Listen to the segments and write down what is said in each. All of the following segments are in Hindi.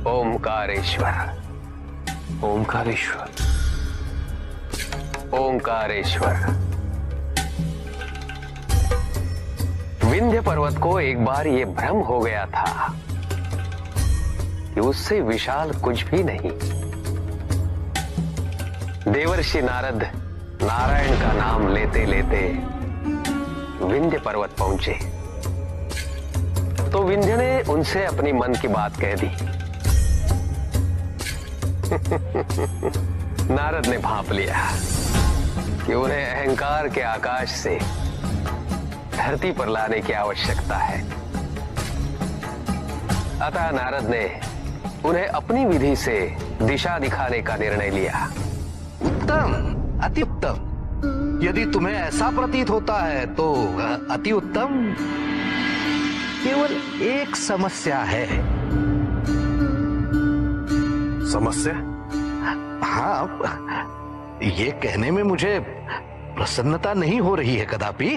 ओमकारेश्वर, ओमकारेश्वर, ओमकारेश्वर। विंध्य पर्वत को एक बार ये भ्रम हो गया था कि उससे विशाल कुछ भी नहीं। देवर्षि नारद नारायण का नाम लेते लेते विंध्य पर्वत पहुंचे तो विंध्य ने उनसे अपनी मन की बात कह दी। नारद ने भांप लिया कि उन्हें अहंकार के आकाश से धरती पर लाने की आवश्यकता है। अतः नारद ने उन्हें अपनी विधि से दिशा दिखाने का निर्णय लिया। उत्तम, अति उत्तम। यदि तुम्हें ऐसा प्रतीत होता है तो अति उत्तम। केवल एक समस्या है। समस्या? हाँ, ये कहने में मुझे प्रसन्नता नहीं हो रही है कदापि,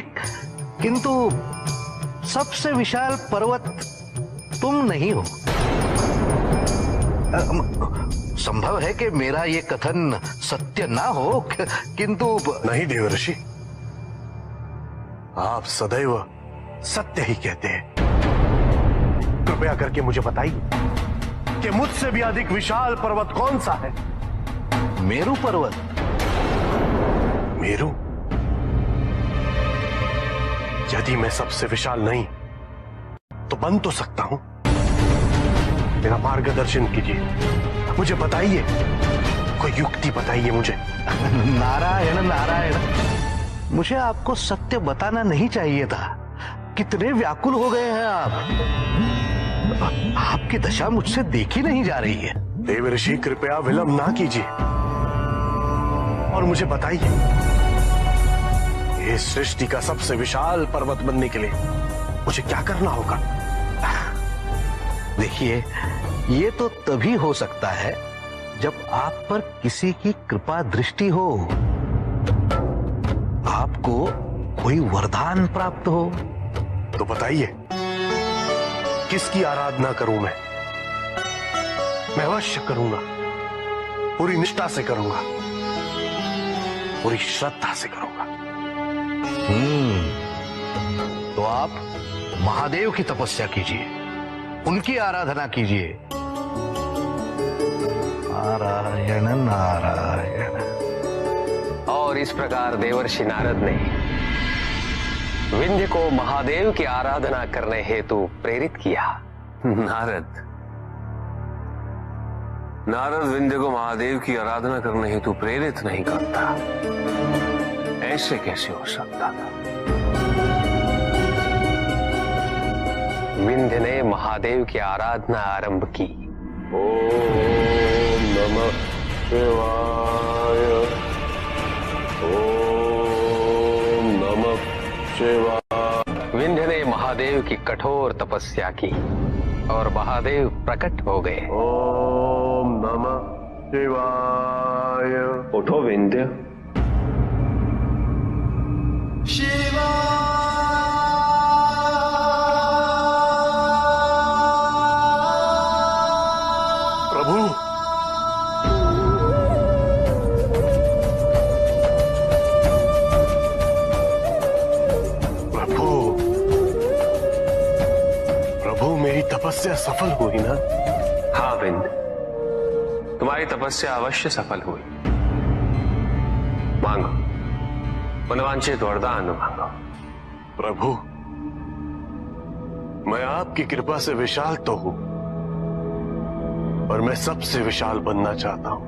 किंतु सबसे विशाल पर्वत तुम नहीं हो। संभव है कि मेरा ये कथन सत्य ना हो, किंतु नहीं देवर्षि, आप सदैव सत्य ही कहते हैं। कृपया करके मुझे बताइए कि मुझसे भी अधिक विशाल पर्वत कौन सा है? मेरू पर्वत। मेरू? यदि मैं सबसे विशाल नहीं तो बन तो सकता हूं। मेरा मार्गदर्शन कीजिए, मुझे बताइए, कोई युक्ति बताइए मुझे। नारायण नारायण, मुझे आपको सत्य बताना नहीं चाहिए था। कितने व्याकुल हो गए हैं आप। आपकी दशा मुझसे देखी नहीं जा रही है। देवर्षि, कृपया विलंब ना कीजिए और मुझे बताइए, इस सृष्टि का सबसे विशाल पर्वत बनने के लिए मुझे क्या करना होगा? देखिए, ये तो तभी हो सकता है जब आप पर किसी की कृपा दृष्टि हो, आपको कोई वरदान प्राप्त हो। तो बताइए, किसकी आराधना करूं मैं? मैं अवश्य करूंगा, पूरी निष्ठा से करूंगा, पूरी श्रद्धा से करूंगा। तो आप महादेव की तपस्या कीजिए, उनकी आराधना कीजिए। नारायण नारायण। और इस प्रकार देवर्षि नारद ने विंध्य को महादेव की आराधना करने हेतु प्रेरित किया। नारद विंध्य को महादेव की आराधना करने हेतु प्रेरित नहीं करता। ऐसे कैसे हो सकता था? विंध्य ने महादेव की आराधना आरंभ की। ओम नमः शिवाय, ओम नमः शिवाय। विंध्य ने महादेव की कठोर तपस्या की और महादेव प्रकट हो गए। ओम नमः शिवाय। उठो विंध्य। प्रभु, प्रभु, प्रभु, मेरी तपस्या सफल हुई ना? हाँ विंध्य, तुम्हारी तपस्या अवश्य सफल हुई। मांगो, मनवांछित वरदान मांगो। प्रभु, मैं आपकी कृपा से विशाल तो हूं, पर मैं सबसे विशाल बनना चाहता हूं।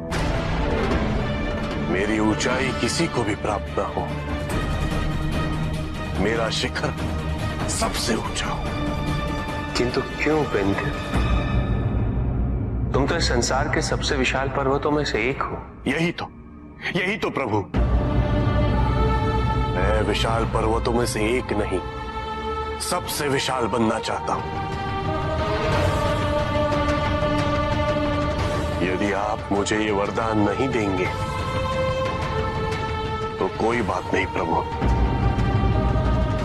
मेरी ऊंचाई किसी को भी प्राप्त ना हो, मेरा शिखर सबसे ऊंचा हो। किंतु क्यों विंध्य? तुम तो इस संसार के सबसे विशाल पर्वतों में से एक हो। यही तो प्रभु, मैं विशाल पर्वतों में से एक नहीं, सबसे विशाल बनना चाहता हूं। यदि आप मुझे ये वरदान नहीं देंगे तो कोई बात नहीं प्रभु,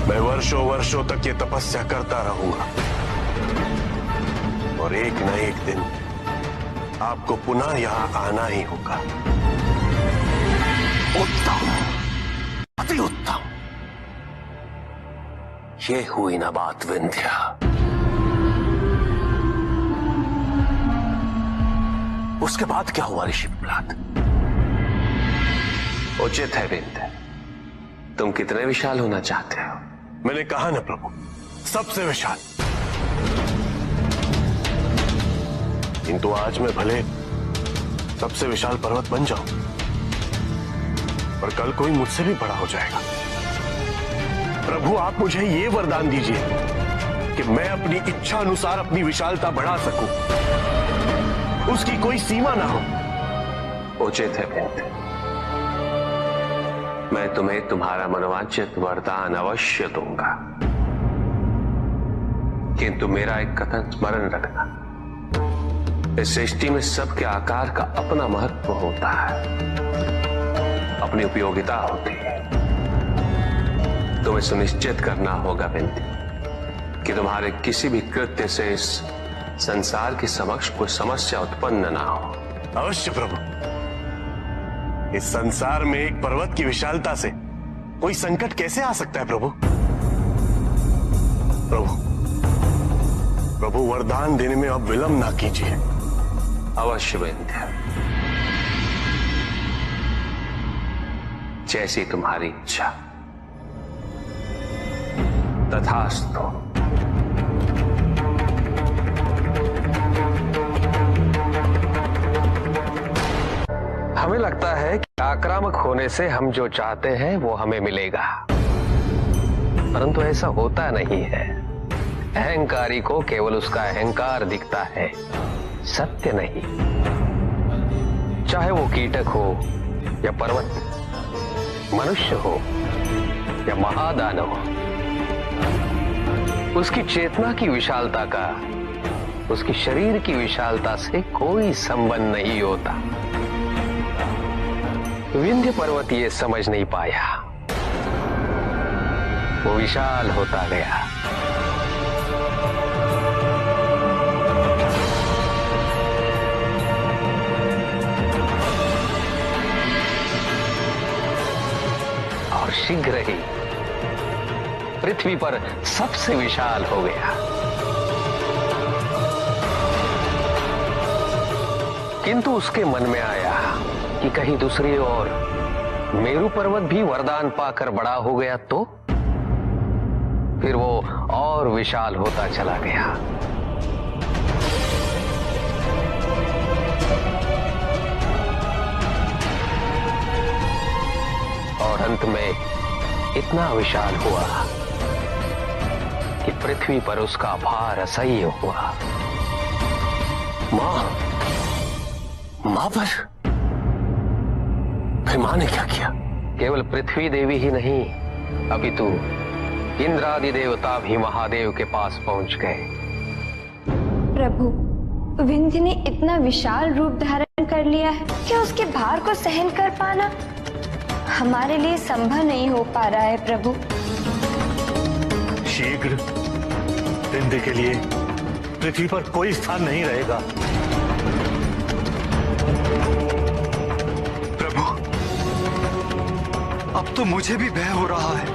मैं वर्षों वर्षों तक ये तपस्या करता रहूंगा और एक न एक दिन आपको पुनः यहां आना ही होगा। उत्तम, अति उत्तम। ये हुई ना बात विंध्या। उसके बाद क्या हुआ ऋषि प्रहलाद? उचित है विंध्य, तुम कितने विशाल होना चाहते हो? मैंने कहा ना प्रभु, सबसे विशाल। किंतु आज मैं भले सबसे विशाल पर्वत बन जाऊं, पर कल कोई मुझसे भी बड़ा हो जाएगा। प्रभु, आप मुझे ये वरदान दीजिए कि मैं अपनी इच्छा अनुसार अपनी विशालता बढ़ा सकूं, उसकी कोई सीमा ना हो। उचित है विंध्य, मैं तुम्हें तुम्हारा मनोवांछित वरदान अवश्य दूंगा, किंतु मेरा एक कथन स्मरण रखना, इस सृष्टि में सबके आकार का अपना महत्व होता है, अपनी उपयोगिता होती है। तुम्हें सुनिश्चित करना होगा विंध्य कि तुम्हारे किसी भी कृत्य से इस संसार के समक्ष कोई समस्या उत्पन्न ना हो। अवश्य प्रभु, इस संसार में एक पर्वत की विशालता से कोई संकट कैसे आ सकता है प्रभु? प्रभु वरदान देने में अब विलंब ना कीजिए। अवश्य विंध्य, जैसी तुम्हारी इच्छा। तथास्तु। हमें लगता है कि आक्रामक होने से हम जो चाहते हैं वो हमें मिलेगा, परंतु ऐसा होता नहीं है। अहंकारी को केवल उसका अहंकार दिखता है, सत्य नहीं। चाहे वो कीटक हो या पर्वत, मनुष्य हो या महादानव, उसकी चेतना की विशालता का उसकी शरीर की विशालता से कोई संबंध नहीं होता। विंध्य पर्वत ये समझ नहीं पाया, वो विशाल होता गया। और शीघ्र ही पृथ्वी पर सबसे विशाल हो गया। किंतु उसके मन में आया कि कहीं दूसरी ओर मेरू पर्वत भी वरदान पाकर बड़ा हो गया तो? फिर वो और विशाल होता चला गया। और अंत में इतना विशाल हुआ कि पृथ्वी पर उसका भार असह्य हुआ। मां पर फिर मां ने क्या किया? केवल पृथ्वी देवी ही नहीं, अपितु इंद्रादि देवता भी महादेव के पास पहुंच गए। प्रभु, विंध्य ने इतना विशाल रूप धारण कर लिया है कि उसके भार को सहन कर पाना हमारे लिए संभव नहीं हो पा रहा है। प्रभु, शीघ्र विंध्य के लिए पृथ्वी पर कोई स्थान नहीं रहेगा। प्रभु, अब तो मुझे भी भय हो रहा है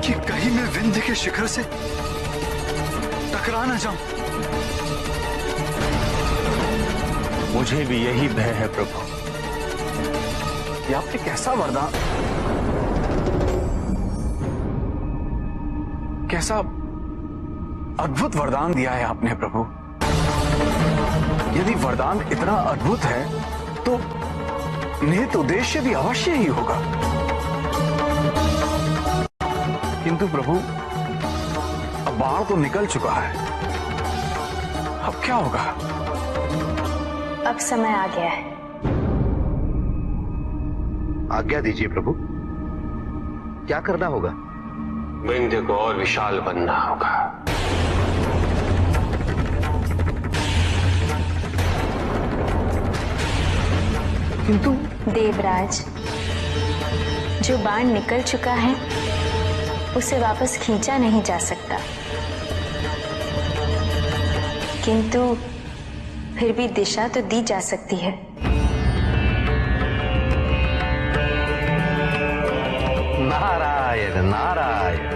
कि कहीं मैं विंध्य के शिखर से टकरा न जाऊं। मुझे भी यही भय है प्रभु। ये आपने कैसा वरदान, कैसा अद्भुत वरदान दिया है आपने प्रभु। यदि वरदान इतना अद्भुत है तो निहित उद्देश्य भी अवश्य ही होगा। किंतु प्रभु, अब बाण तो निकल चुका है, अब क्या होगा? अब समय आ गया है। आज्ञा दीजिए प्रभु, क्या करना होगा? विंध्य को और विशाल बनना होगा। किंतु देवराज, जो बाण निकल चुका है उसे वापस खींचा नहीं जा सकता, किंतु फिर भी दिशा तो दी जा सकती है। नारायण नारायण।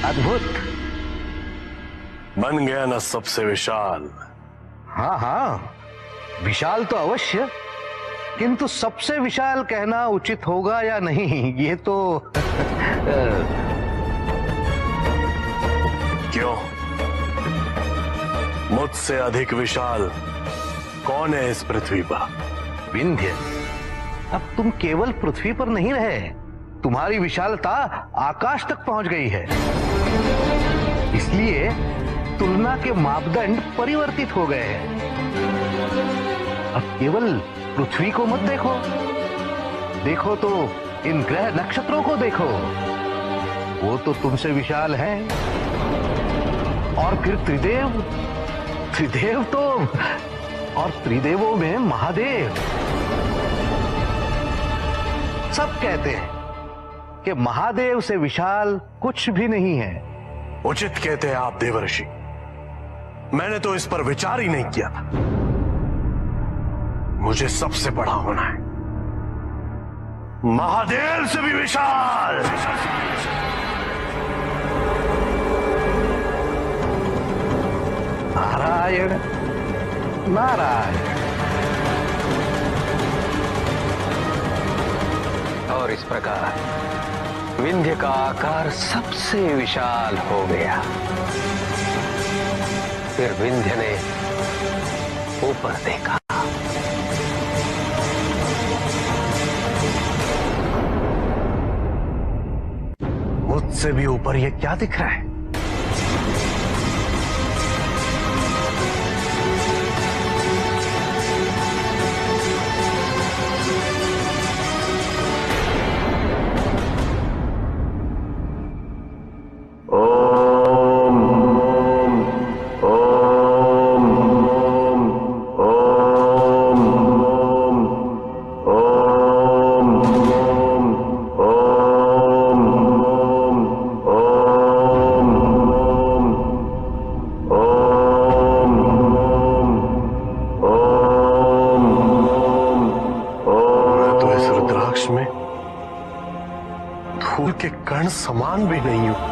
अद्भुत। बन गया ना सबसे विशाल। हाँ हाँ, विशाल तो अवश्य, किंतु सबसे विशाल कहना उचित होगा या नहीं, ये तो क्यों? मुझसे अधिक विशाल कौन है इस पृथ्वी पर? विंध्य, अब तुम केवल पृथ्वी पर नहीं रहे, तुम्हारी विशालता आकाश तक पहुंच गई है। इसलिए तुलना के मापदंड परिवर्तित हो गए हैं। अब केवल पृथ्वी को मत देखो, देखो तो इन ग्रह नक्षत्रों को देखो, वो तो तुमसे विशाल हैं। और फिर त्रिदेव, त्रिदेव तो, और त्रिदेवों में महादेव। सब कहते हैं कि महादेव से विशाल कुछ भी नहीं है। उचित कहते हैं आप देवर्षि, मैंने तो इस पर विचार ही नहीं किया था। मुझे सबसे बड़ा होना है, महादेव से भी विशाल। नारायण नारायण। और इस प्रकार विंध्य का आकार सबसे विशाल हो गया। फिर विंध्य ने ऊपर देखा। मुझसे भी ऊपर ये क्या दिख रहा है? में धूल के कण समान भी नहीं हूं।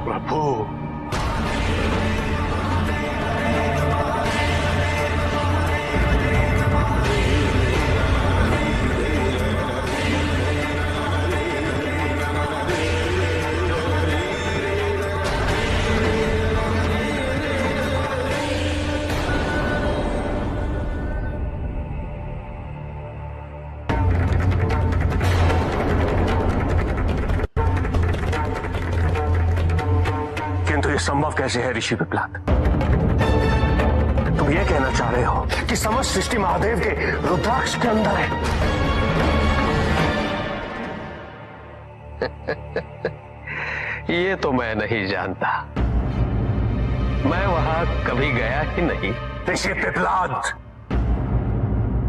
प्रभु, किंतु ये संभव कैसे है ऋषि पिपलाद? तुम ये कहना चाह रहे हो कि समस्त सृष्टि महादेव के रुद्राक्ष के अंदर है? ये तो मैं नहीं जानता, मैं वहां कभी गया ही नहीं। ऋषि पिपलाद,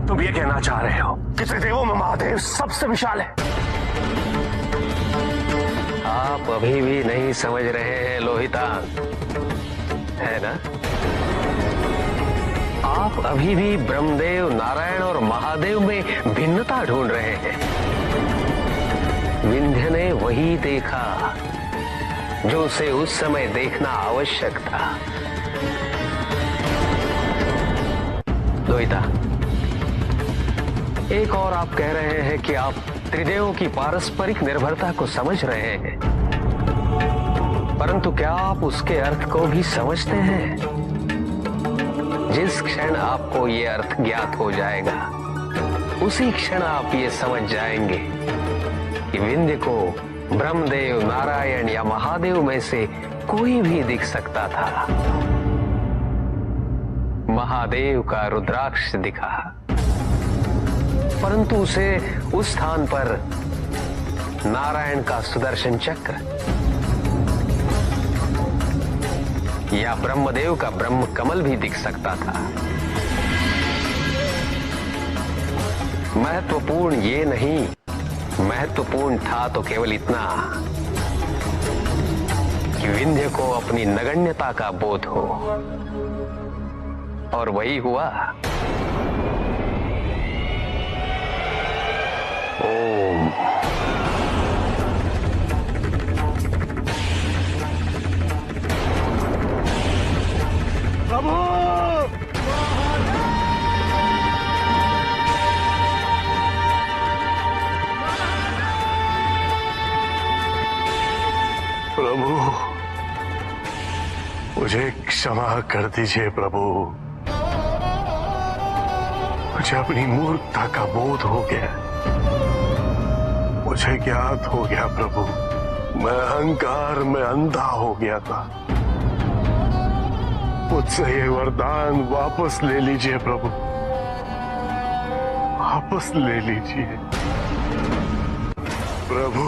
तुम ये कहना चाह रहे हो कि त्रिदेवों में महादेव सबसे विशाल है? आप अभी भी नहीं समझ रहे हैं लोहितान, है ना? आप अभी भी ब्रह्मदेव, नारायण और महादेव में भिन्नता ढूंढ रहे हैं। विंध्य ने वही देखा जो उसे उस समय देखना आवश्यक था। लोहिता, एक और आप कह रहे हैं कि आप त्रिदेवों की पारस्परिक निर्भरता को समझ रहे हैं, परंतु क्या आप उसके अर्थ को भी समझते हैं? जिस क्षण आपको ये अर्थ ज्ञात हो जाएगा, उसी क्षण आप ये समझ जाएंगे कि विंध्य को ब्रह्मदेव, नारायण या महादेव में से कोई भी दिख सकता था। महादेव का रुद्राक्ष दिखा, परंतु उसे उस स्थान पर नारायण का सुदर्शन चक्र या ब्रह्मदेव का ब्रह्म कमल भी दिख सकता था। महत्वपूर्ण ये नहीं, महत्वपूर्ण था तो केवल इतना कि विंध्य को अपनी नगण्यता का बोध हो, और वही हुआ। ओम। प्रभु, प्रभु मुझे क्षमा कर दीजिए प्रभु, मुझे अपनी मूर्खता का बोध हो गया, मुझे ज्ञात हो गया प्रभु, मैं अहंकार में अंधा हो गया था। मुझसे ये वरदान वापस ले लीजिए प्रभु, वापस ले लीजिए प्रभु।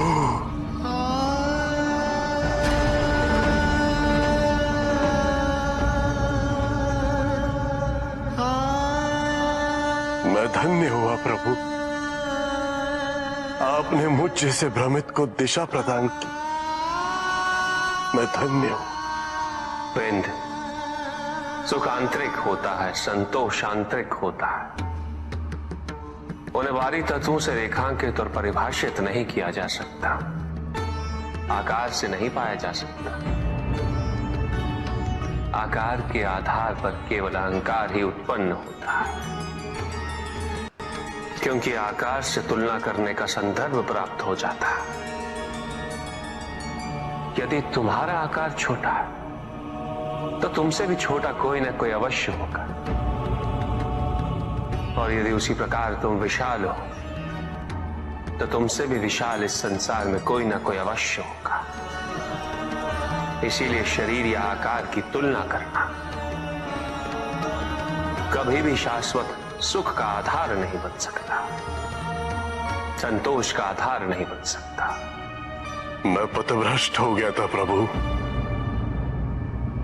मैं धन्य हुआ प्रभु, आपने मुझ जैसे भ्रमित को दिशा प्रदान की। मैं धन्य हूं। विंध्य, सुख आंतरिक होता है, संतोष आंतरिक होता है। उन्हें बाहरी तत्वों से रेखांकित और परिभाषित नहीं किया जा सकता, आकार से नहीं पाया जा सकता। आकार के आधार पर केवल अहंकार ही उत्पन्न होता है, क्योंकि आकार से तुलना करने का संदर्भ प्राप्त हो जाता है। यदि तुम्हारा आकार छोटा है तो तुमसे भी छोटा कोई ना कोई अवश्य होगा, और यदि उसी प्रकार तुम विशाल हो तो तुमसे भी विशाल इस संसार में कोई ना कोई अवश्य होगा। इसीलिए शरीर या आकार की तुलना करना कभी भी शाश्वत सुख का आधार नहीं बन सकता, संतोष का आधार नहीं बन सकता। मैं पथभ्रष्ट हो गया था प्रभु,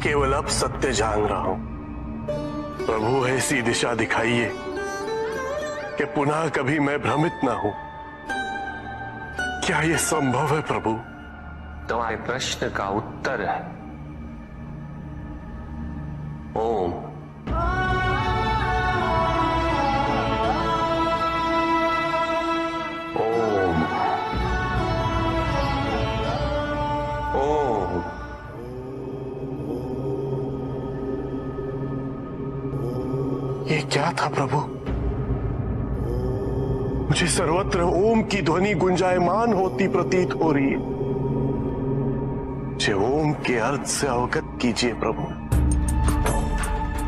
केवल अब सत्य जान रहा हूं। प्रभु ऐसी दिशा दिखाइए कि पुनः कभी मैं भ्रमित ना हूं। क्या यह संभव है प्रभु? तुम्हारे प्रश्न का उत्तर है ओम। ओम। ओम। ये क्या था प्रभु? मुझे सर्वत्र ओम की ध्वनि गुंजायमान होती प्रतीत हो रही है। मुझे ओम के अर्थ से अवगत कीजिए प्रभु।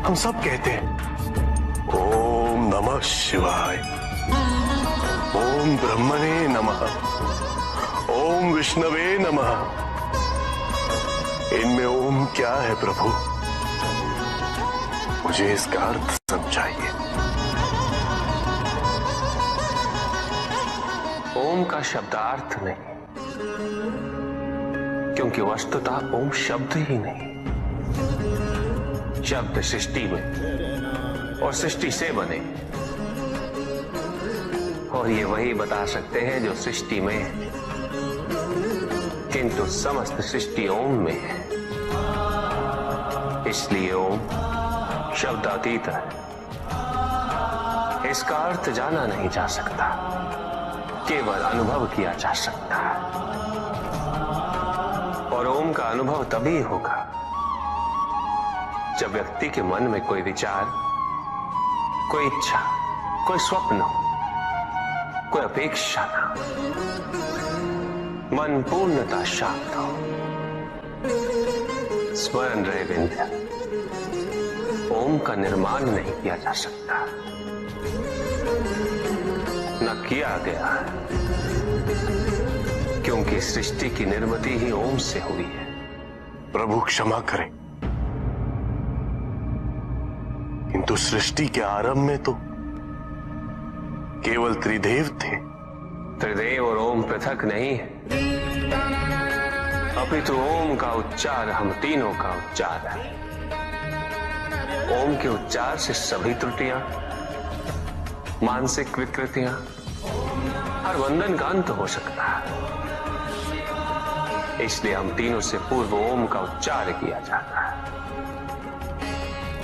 हम सब कहते हैं ओम नमः शिवाय, ओम ब्रह्मणे नमः, ओम विष्णवे नमः। इनमें ओम क्या है प्रभु? मुझे इसका अर्थ समझाइए। ओम का शब्दार्थ नहीं, क्योंकि वस्तुतः ओम शब्द ही नहीं। शब्द सृष्टि में और सृष्टि से बने, और ये वही बता सकते हैं जो सृष्टि में है, किंतु समस्त सृष्टि ओम में है। इसलिए ओम शब्दातीत है, इसका अर्थ जाना नहीं जा सकता, केवल अनुभव किया जा सकता है। और ओम का अनुभव तभी होगा जब व्यक्ति के मन में कोई विचार, कोई इच्छा, कोई स्वप्न हो, कोई अपेक्षा ना, मन पूर्णतः शांत हो। स्मरण रहे विंध्य, ओम का निर्माण नहीं किया जा सकता, न किया गया है, क्योंकि सृष्टि की निर्मिति ही ओम से हुई है। प्रभु क्षमा करें, किंतु सृष्टि के आरंभ में तो केवल त्रिदेव थे। त्रिदेव और ओम पृथक नहीं है, अपितु ओम का उच्चार हम तीनों का उच्चार है। ओम के उच्चार से सभी त्रुटियां, मानसिक विकृतियां, हर बंधन का अंत हो सकता है। इसलिए हम तीनों से पूर्व ओम का उच्चार किया जाता है।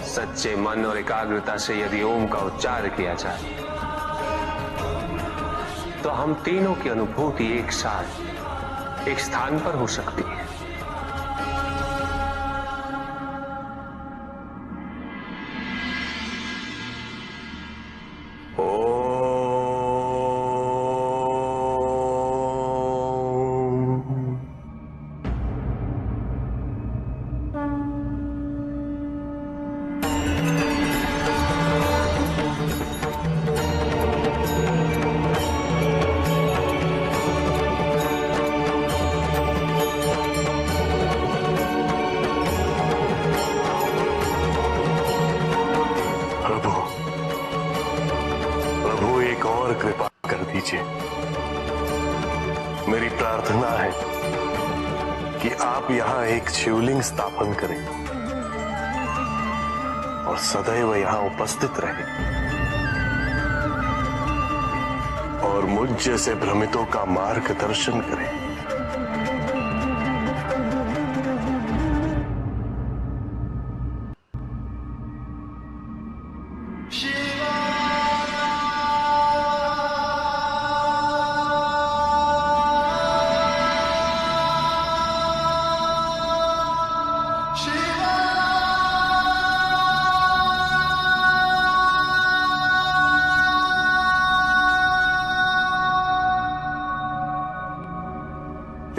सच्चे मन और एकाग्रता से यदि ओम का उच्चार किया जाए तो हम तीनों की अनुभूति एक साथ एक स्थान पर हो सकती है। कृपा कर दीजिए। मेरी प्रार्थना है कि आप यहां एक शिवलिंग स्थापन करें और सदैव यहां उपस्थित रहें और मुझ जैसे भ्रमितों का मार्गदर्शन करें।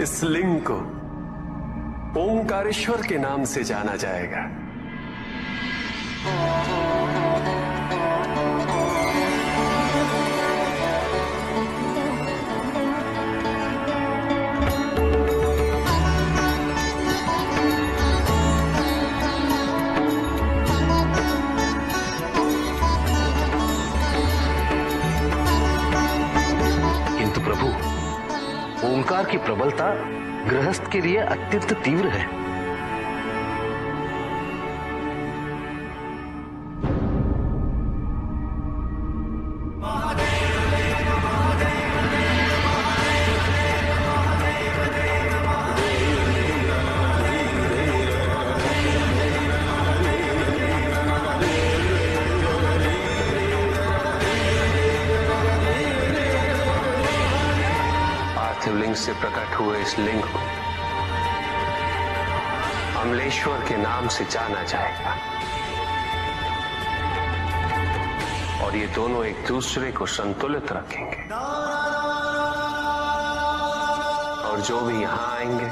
इस लिंग को ओंकारेश्वर के नाम से जाना जाएगा। किंतु प्रभु, ओंकार की प्रबलता गृहस्थ के लिए अत्यंत तीव्र है। शिवलिंग से प्रकट हुए इस लिंग को अमलेश्वर के नाम से जाना जाएगा और ये दोनों एक दूसरे को संतुलित रखेंगे और जो भी यहां आएंगे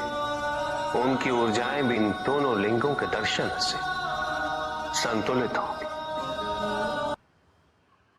उनकी ऊर्जाएं भी इन दोनों लिंगों के दर्शन से संतुलित होंगी।